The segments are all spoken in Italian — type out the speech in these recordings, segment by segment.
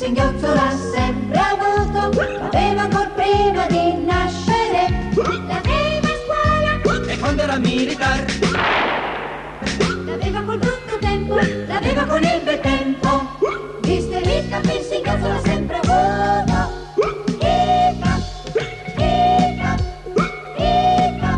singhiozzo l'ha sempre avuto, l'aveva ancor prima di nascere, l'aveva a scuola e quando era militare, l'aveva col brutto tempo, l'aveva con il bel tempo. Mister Hiccup il singhiozzo l'ha sempre avuto. Hiccup, Hiccup, Hiccup.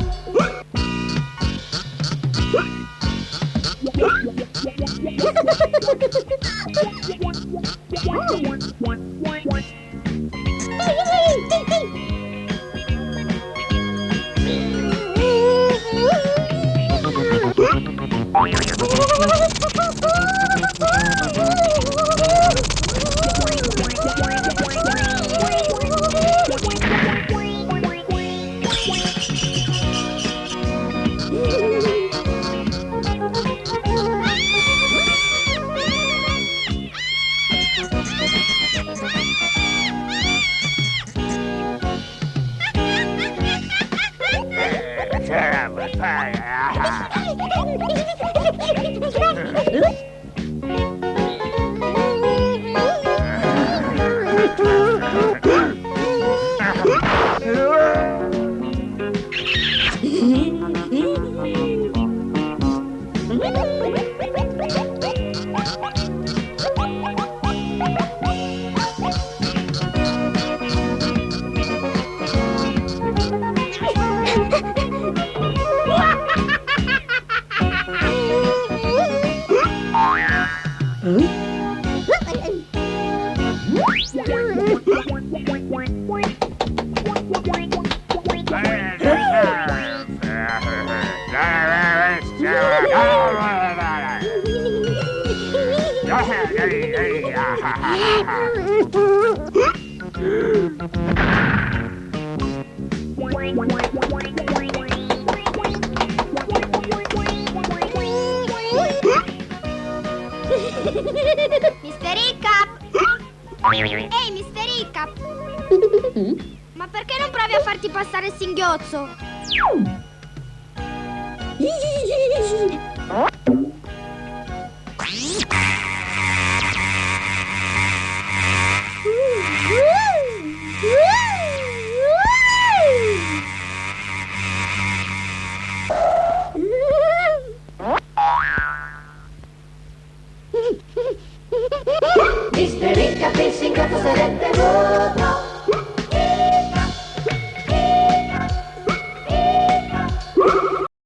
Mister Hiccup! Ehi, Mister Hiccup! Ma perché non provi a farti passare il singhiozzo? Mister Hiccup il singhiozzo sarebbe avuto.